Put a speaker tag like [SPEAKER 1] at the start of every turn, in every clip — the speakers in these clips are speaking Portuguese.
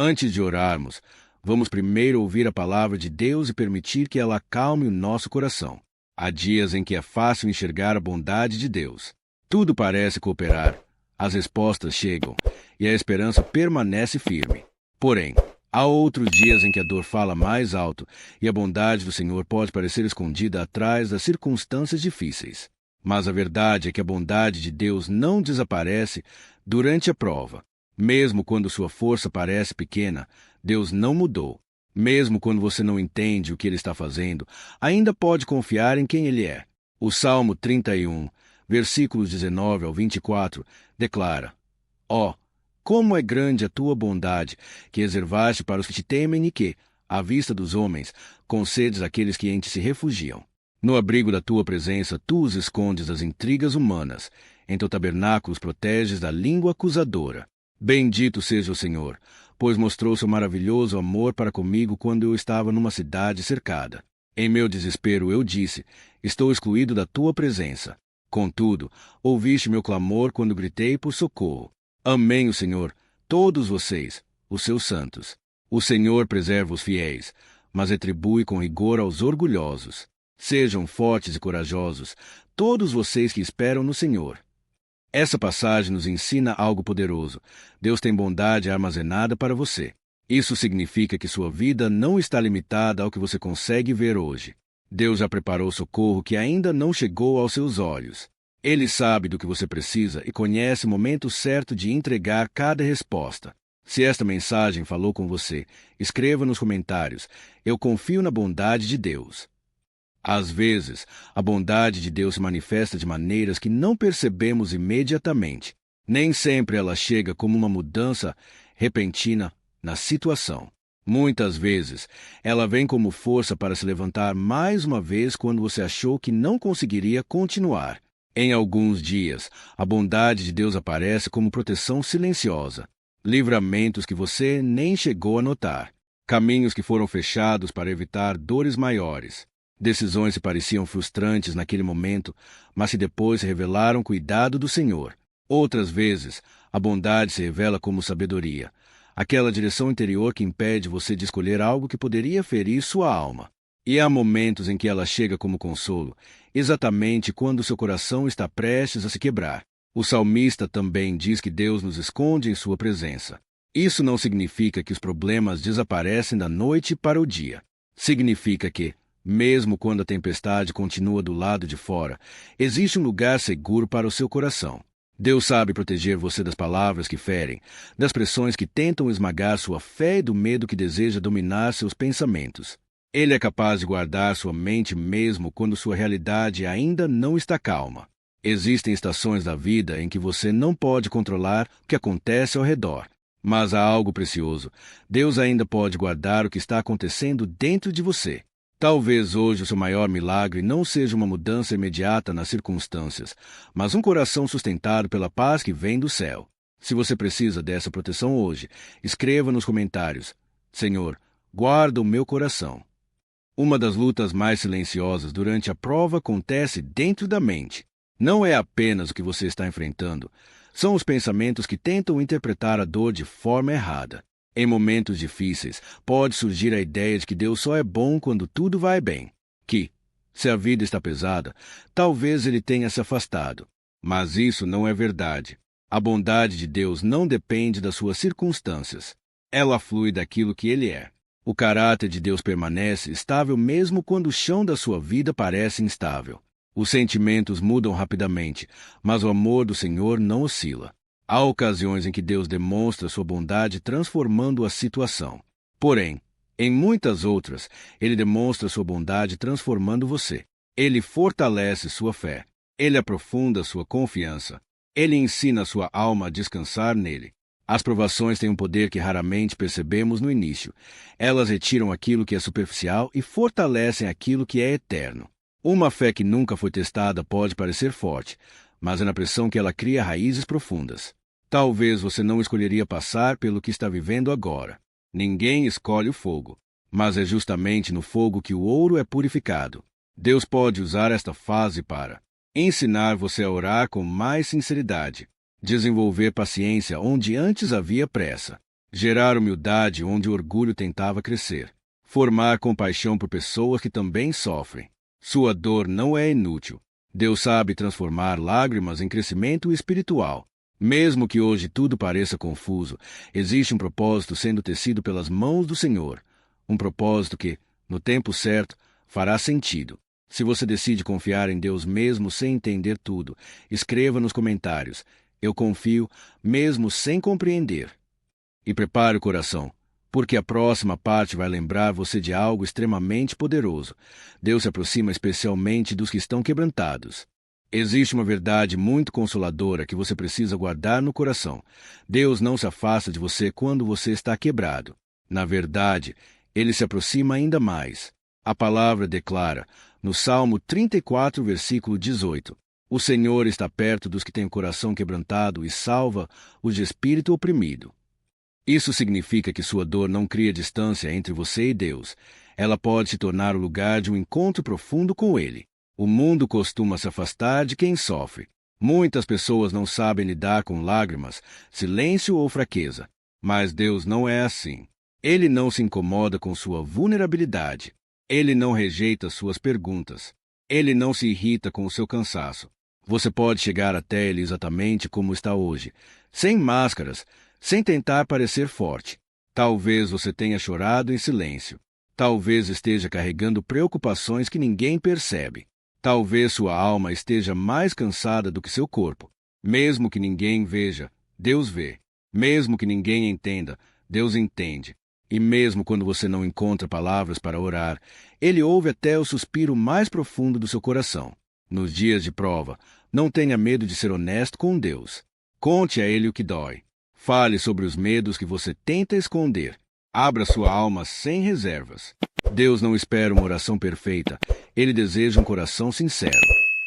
[SPEAKER 1] Antes de orarmos, vamos primeiro ouvir a palavra de Deus e permitir que ela acalme o nosso coração. Há dias em que é fácil enxergar a bondade de Deus. Tudo parece cooperar, as respostas chegam e a esperança permanece firme. Porém, há outros dias em que a dor fala mais alto e a bondade do Senhor pode parecer escondida atrás das circunstâncias difíceis. Mas a verdade é que a bondade de Deus não desaparece durante a prova. Mesmo quando sua força parece pequena, Deus não mudou. Mesmo quando você não entende o que Ele está fazendo, ainda pode confiar em quem Ele é. O Salmo 31, versículos 19 ao 24, declara: Ó, como é grande a tua bondade, que reservaste para os que te temem e que, à vista dos homens, concedes àqueles que em ti se refugiam. No abrigo da tua presença, tu os escondes das intrigas humanas. Em teu tabernáculo os proteges da língua acusadora. Bendito seja o Senhor, pois mostrou seu maravilhoso amor para comigo quando eu estava numa cidade cercada. Em meu desespero eu disse: estou excluído da tua presença. Contudo, ouviste meu clamor quando gritei por socorro. Amém o Senhor, todos vocês, os seus santos. O Senhor preserva os fiéis, mas retribui com rigor aos orgulhosos. Sejam fortes e corajosos, todos vocês que esperam no Senhor. Essa passagem nos ensina algo poderoso. Deus tem bondade armazenada para você. Isso significa que sua vida não está limitada ao que você consegue ver hoje. Deus já preparou socorro que ainda não chegou aos seus olhos. Ele sabe do que você precisa e conhece o momento certo de entregar cada resposta. Se esta mensagem falou com você, escreva nos comentários: eu confio na bondade de Deus. Às vezes, a bondade de Deus se manifesta de maneiras que não percebemos imediatamente. Nem sempre ela chega como uma mudança repentina na situação. Muitas vezes, ela vem como força para se levantar mais uma vez quando você achou que não conseguiria continuar. Em alguns dias, a bondade de Deus aparece como proteção silenciosa. Livramentos que você nem chegou a notar. Caminhos que foram fechados para evitar dores maiores. Decisões que pareciam frustrantes naquele momento, mas que depois se revelaram cuidado do Senhor. Outras vezes, a bondade se revela como sabedoria, aquela direção interior que impede você de escolher algo que poderia ferir sua alma. E há momentos em que ela chega como consolo, exatamente quando seu coração está prestes a se quebrar. O salmista também diz que Deus nos esconde em sua presença. Isso não significa que os problemas desaparecem da noite para o dia. Significa que, mesmo quando a tempestade continua do lado de fora, existe um lugar seguro para o seu coração. Deus sabe proteger você das palavras que ferem, das pressões que tentam esmagar sua fé e do medo que deseja dominar seus pensamentos. Ele é capaz de guardar sua mente mesmo quando sua realidade ainda não está calma. Existem estações da vida em que você não pode controlar o que acontece ao redor. Mas há algo precioso. Deus ainda pode guardar o que está acontecendo dentro de você. Talvez hoje o seu maior milagre não seja uma mudança imediata nas circunstâncias, mas um coração sustentado pela paz que vem do céu. Se você precisa dessa proteção hoje, escreva nos comentários: Senhor, guarda o meu coração. Uma das lutas mais silenciosas durante a prova acontece dentro da mente. Não é apenas o que você está enfrentando, são os pensamentos que tentam interpretar a dor de forma errada. Em momentos difíceis, pode surgir a ideia de que Deus só é bom quando tudo vai bem. Que, se a vida está pesada, talvez Ele tenha se afastado. Mas isso não é verdade. A bondade de Deus não depende das suas circunstâncias. Ela flui daquilo que Ele é. O caráter de Deus permanece estável mesmo quando o chão da sua vida parece instável. Os sentimentos mudam rapidamente, mas o amor do Senhor não oscila. Há ocasiões em que Deus demonstra sua bondade transformando a situação. Porém, em muitas outras, Ele demonstra sua bondade transformando você. Ele fortalece sua fé. Ele aprofunda sua confiança. Ele ensina sua alma a descansar nele. As provações têm um poder que raramente percebemos no início. Elas retiram aquilo que é superficial e fortalecem aquilo que é eterno. Uma fé que nunca foi testada pode parecer forte, mas é na pressão que ela cria raízes profundas. Talvez você não escolheria passar pelo que está vivendo agora. Ninguém escolhe o fogo, mas é justamente no fogo que o ouro é purificado. Deus pode usar esta fase para ensinar você a orar com mais sinceridade, desenvolver paciência onde antes havia pressa, gerar humildade onde o orgulho tentava crescer, formar compaixão por pessoas que também sofrem. Sua dor não é inútil. Deus sabe transformar lágrimas em crescimento espiritual. Mesmo que hoje tudo pareça confuso, existe um propósito sendo tecido pelas mãos do Senhor. Um propósito que, no tempo certo, fará sentido. Se você decide confiar em Deus mesmo sem entender tudo, escreva nos comentários: eu confio mesmo sem compreender. E prepare o coração, porque a próxima parte vai lembrar você de algo extremamente poderoso. Deus se aproxima especialmente dos que estão quebrantados. Existe uma verdade muito consoladora que você precisa guardar no coração. Deus não se afasta de você quando você está quebrado. Na verdade, Ele se aproxima ainda mais. A palavra declara, no Salmo 34, versículo 18, o Senhor está perto dos que têm o coração quebrantado e salva os de espírito oprimido. Isso significa que sua dor não cria distância entre você e Deus. Ela pode se tornar o lugar de um encontro profundo com Ele. O mundo costuma se afastar de quem sofre. Muitas pessoas não sabem lidar com lágrimas, silêncio ou fraqueza. Mas Deus não é assim. Ele não se incomoda com sua vulnerabilidade. Ele não rejeita suas perguntas. Ele não se irrita com o seu cansaço. Você pode chegar até Ele exatamente como está hoje, sem máscaras, sem tentar parecer forte. Talvez você tenha chorado em silêncio. Talvez esteja carregando preocupações que ninguém percebe. Talvez sua alma esteja mais cansada do que seu corpo. Mesmo que ninguém veja, Deus vê. Mesmo que ninguém entenda, Deus entende. E mesmo quando você não encontra palavras para orar, Ele ouve até o suspiro mais profundo do seu coração. Nos dias de prova, não tenha medo de ser honesto com Deus. Conte a Ele o que dói. Fale sobre os medos que você tenta esconder. Abra sua alma sem reservas. Deus não espera uma oração perfeita. Ele deseja um coração sincero.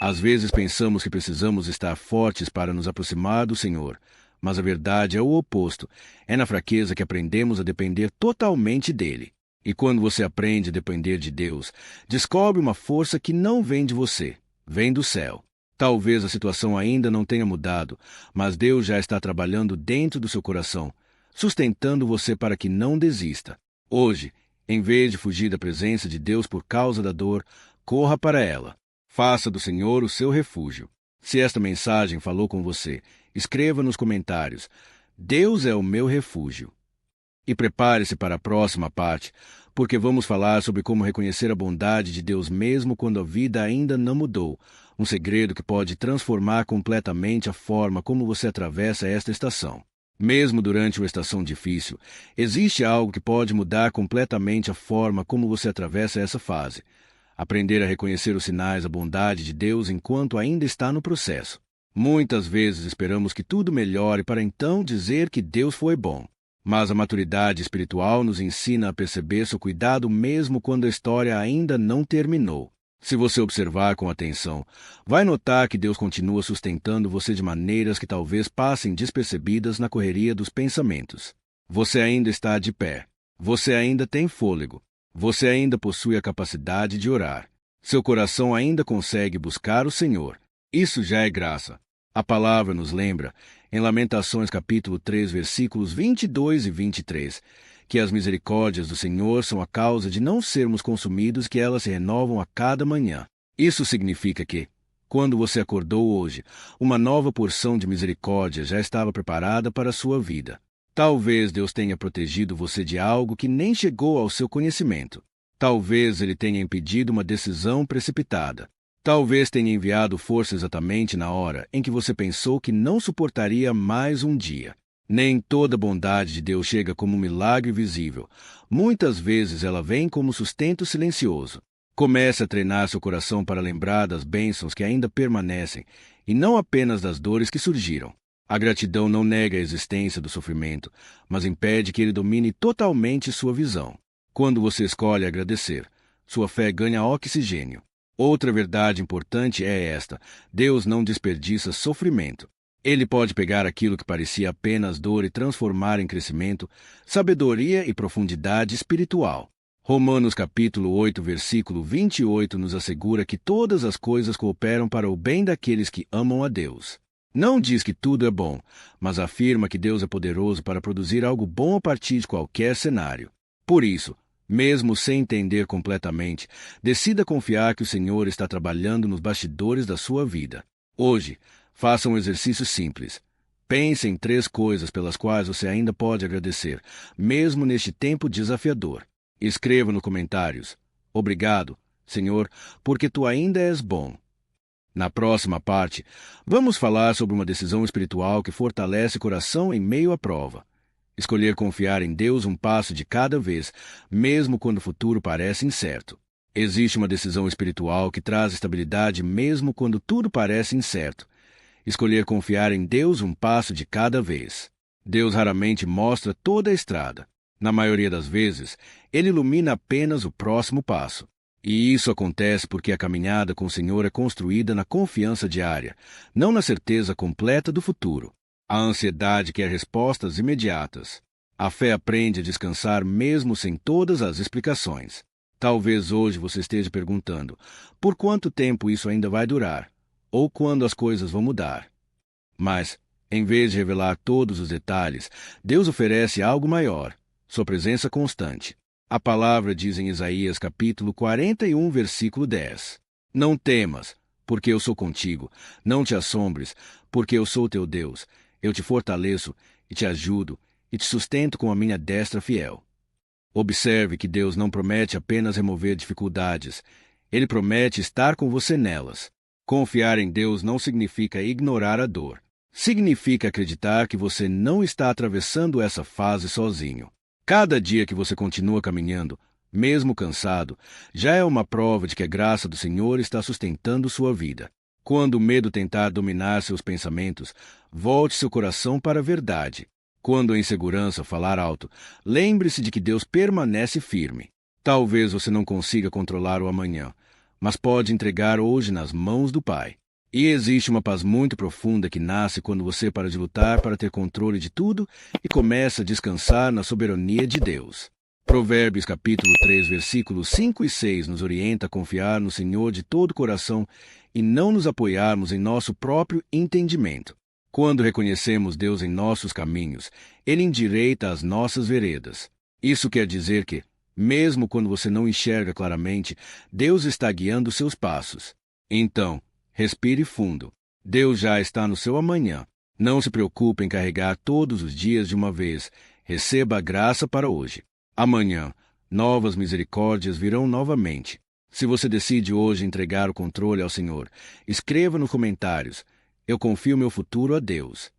[SPEAKER 1] Às vezes pensamos que precisamos estar fortes para nos aproximar do Senhor, mas a verdade é o oposto. É na fraqueza que aprendemos a depender totalmente dele. E quando você aprende a depender de Deus, descobre uma força que não vem de você, vem do céu. Talvez a situação ainda não tenha mudado, mas Deus já está trabalhando dentro do seu coração, sustentando você para que não desista. Hoje, em vez de fugir da presença de Deus por causa da dor, corra para ela. Faça do Senhor o seu refúgio. Se esta mensagem falou com você, escreva nos comentários: Deus é o meu refúgio. E prepare-se para a próxima parte, porque vamos falar sobre como reconhecer a bondade de Deus mesmo quando a vida ainda não mudou. Um segredo que pode transformar completamente a forma como você atravessa esta estação. Mesmo durante uma estação difícil, existe algo que pode mudar completamente a forma como você atravessa essa fase. Aprender a reconhecer os sinais da bondade de Deus enquanto ainda está no processo. Muitas vezes esperamos que tudo melhore para então dizer que Deus foi bom. Mas a maturidade espiritual nos ensina a perceber seu cuidado mesmo quando a história ainda não terminou. Se você observar com atenção, vai notar que Deus continua sustentando você de maneiras que talvez passem despercebidas na correria dos pensamentos. Você ainda está de pé. Você ainda tem fôlego. Você ainda possui a capacidade de orar. Seu coração ainda consegue buscar o Senhor. Isso já é graça. A palavra nos lembra, em Lamentações capítulo 3, versículos 22 e 23, que as misericórdias do Senhor são a causa de não sermos consumidos, que elas se renovam a cada manhã. Isso significa que, quando você acordou hoje, uma nova porção de misericórdia já estava preparada para a sua vida. Talvez Deus tenha protegido você de algo que nem chegou ao seu conhecimento. Talvez Ele tenha impedido uma decisão precipitada. Talvez tenha enviado força exatamente na hora em que você pensou que não suportaria mais um dia. Nem toda bondade de Deus chega como um milagre visível. Muitas vezes ela vem como sustento silencioso. Comece a treinar seu coração para lembrar das bênçãos que ainda permanecem e não apenas das dores que surgiram. A gratidão não nega a existência do sofrimento, mas impede que ele domine totalmente sua visão. Quando você escolhe agradecer, sua fé ganha oxigênio. Outra verdade importante é esta: Deus não desperdiça sofrimento. Ele pode pegar aquilo que parecia apenas dor e transformar em crescimento, sabedoria e profundidade espiritual. Romanos capítulo 8, versículo 28 nos assegura que todas as coisas cooperam para o bem daqueles que amam a Deus. Não diz que tudo é bom, mas afirma que Deus é poderoso para produzir algo bom a partir de qualquer cenário. Por isso, mesmo sem entender completamente, decida confiar que o Senhor está trabalhando nos bastidores da sua vida. Hoje, faça um exercício simples. Pense em 3 coisas pelas quais você ainda pode agradecer, mesmo neste tempo desafiador. Escreva nos comentários: Obrigado, Senhor, porque tu ainda és bom. Na próxima parte, vamos falar sobre uma decisão espiritual que fortalece o coração em meio à prova. Escolher confiar em Deus um passo de cada vez, mesmo quando o futuro parece incerto. Existe uma decisão espiritual que traz estabilidade mesmo quando tudo parece incerto. Escolher confiar em Deus um passo de cada vez. Deus raramente mostra toda a estrada. Na maioria das vezes, Ele ilumina apenas o próximo passo. E isso acontece porque a caminhada com o Senhor é construída na confiança diária, não na certeza completa do futuro. A ansiedade quer respostas imediatas. A fé aprende a descansar mesmo sem todas as explicações. Talvez hoje você esteja perguntando: por quanto tempo isso ainda vai durar? Ou quando as coisas vão mudar? Mas, em vez de revelar todos os detalhes, Deus oferece algo maior: sua presença constante. A palavra diz em Isaías capítulo 41, versículo 10: Não temas, porque eu sou contigo. Não te assombres, porque eu sou teu Deus. Eu te fortaleço e te ajudo e te sustento com a minha destra fiel. Observe que Deus não promete apenas remover dificuldades. Ele promete estar com você nelas. Confiar em Deus não significa ignorar a dor. Significa acreditar que você não está atravessando essa fase sozinho. Cada dia que você continua caminhando, mesmo cansado, já é uma prova de que a graça do Senhor está sustentando sua vida. Quando o medo tentar dominar seus pensamentos, volte seu coração para a verdade. Quando a insegurança falar alto, lembre-se de que Deus permanece firme. Talvez você não consiga controlar o amanhã, mas pode entregar hoje nas mãos do Pai. E existe uma paz muito profunda que nasce quando você para de lutar para ter controle de tudo e começa a descansar na soberania de Deus. Provérbios capítulo 3, versículos 5 e 6 nos orienta a confiar no Senhor de todo o coração e não nos apoiarmos em nosso próprio entendimento. Quando reconhecemos Deus em nossos caminhos, Ele endireita as nossas veredas. Isso quer dizer que, mesmo quando você não enxerga claramente, Deus está guiando seus passos. Então, respire fundo. Deus já está no seu amanhã. Não se preocupe em carregar todos os dias de uma vez. Receba a graça para hoje. Amanhã, novas misericórdias virão novamente. Se você decide hoje entregar o controle ao Senhor, escreva nos comentários: Eu confio meu futuro a Deus.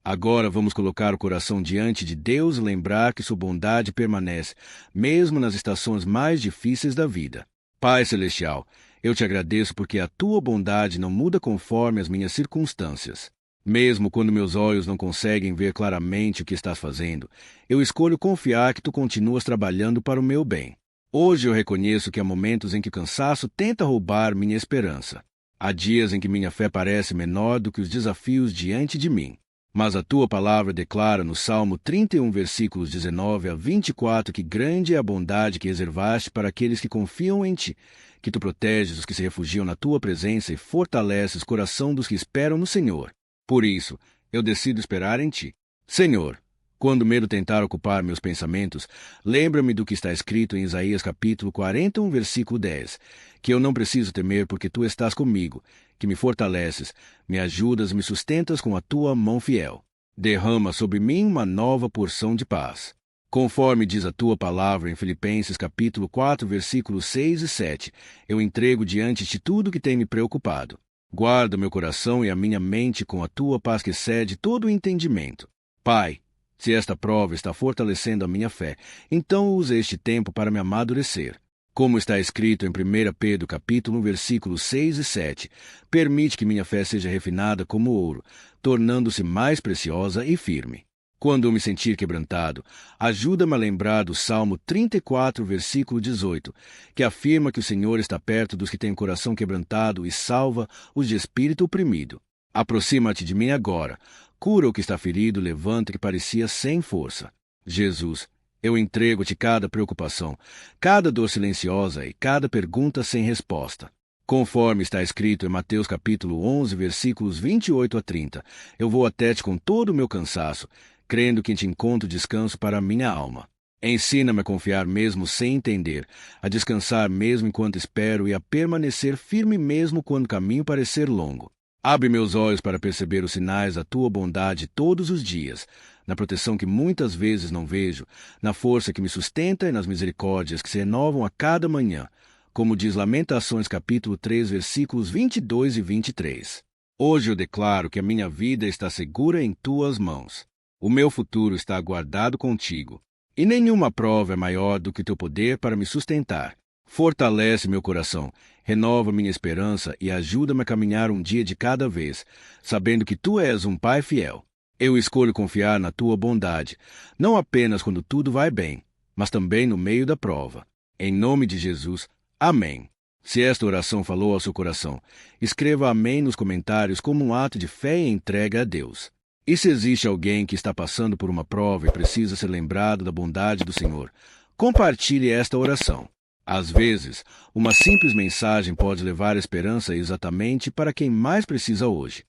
[SPEAKER 1] Agora vamos colocar o coração diante de Deus e lembrar que sua bondade permanece, mesmo nas estações mais difíceis da vida. Pai Celestial, eu te agradeço porque a tua bondade não muda conforme as minhas circunstâncias. Mesmo quando meus olhos não conseguem ver claramente o que estás fazendo, eu escolho confiar que tu continuas trabalhando para o meu bem. Hoje eu reconheço que há momentos em que o cansaço tenta roubar minha esperança. Há dias em que minha fé parece menor do que os desafios diante de mim. Mas a tua palavra declara no Salmo 31, versículos 19 a 24, que grande é a bondade que reservaste para aqueles que confiam em ti, que tu proteges os que se refugiam na tua presença e fortaleces o coração dos que esperam no Senhor. Por isso, eu decido esperar em ti. Senhor, quando o medo tentar ocupar meus pensamentos, lembra-me do que está escrito em Isaías capítulo 41, versículo 10, que eu não preciso temer porque tu estás comigo, que me fortaleces, me ajudas e me sustentas com a tua mão fiel. Derrama sobre mim uma nova porção de paz. Conforme diz a tua palavra em Filipenses capítulo 4, versículos 6 e 7, eu entrego diante de ti tudo que tem me preocupado. Guarda meu coração e a minha mente com a tua paz que excede todo o entendimento. Pai, se esta prova está fortalecendo a minha fé, então use este tempo para me amadurecer. Como está escrito em 1 Pedro capítulo 1, versículos 6 e 7, permite que minha fé seja refinada como ouro, tornando-se mais preciosa e firme. Quando eu me sentir quebrantado, ajuda-me a lembrar do Salmo 34, versículo 18, que afirma que o Senhor está perto dos que têm o coração quebrantado e salva os de espírito oprimido. Aproxima-te de mim agora, cura o que está ferido, levanta o que parecia sem força. Jesus, eu entrego-te cada preocupação, cada dor silenciosa e cada pergunta sem resposta. Conforme está escrito em Mateus capítulo 11, versículos 28 a 30, eu vou até ti com todo o meu cansaço, crendo que em ti encontro descanso para a minha alma. Ensina-me a confiar mesmo sem entender, a descansar mesmo enquanto espero e a permanecer firme mesmo quando o caminho parecer longo. Abre meus olhos para perceber os sinais da tua bondade todos os dias, na proteção que muitas vezes não vejo, na força que me sustenta e nas misericórdias que se renovam a cada manhã, como diz Lamentações capítulo 3, versículos 22 e 23. Hoje eu declaro que a minha vida está segura em tuas mãos. O meu futuro está guardado contigo. E nenhuma prova é maior do que teu poder para me sustentar. Fortalece meu coração, renova minha esperança e ajuda-me a caminhar um dia de cada vez, sabendo que tu és um Pai fiel. Eu escolho confiar na tua bondade, não apenas quando tudo vai bem, mas também no meio da prova. Em nome de Jesus, amém. Se esta oração falou ao seu coração, escreva amém nos comentários como um ato de fé e entrega a Deus. E se existe alguém que está passando por uma prova e precisa ser lembrado da bondade do Senhor, compartilhe esta oração. Às vezes, uma simples mensagem pode levar esperança exatamente para quem mais precisa hoje.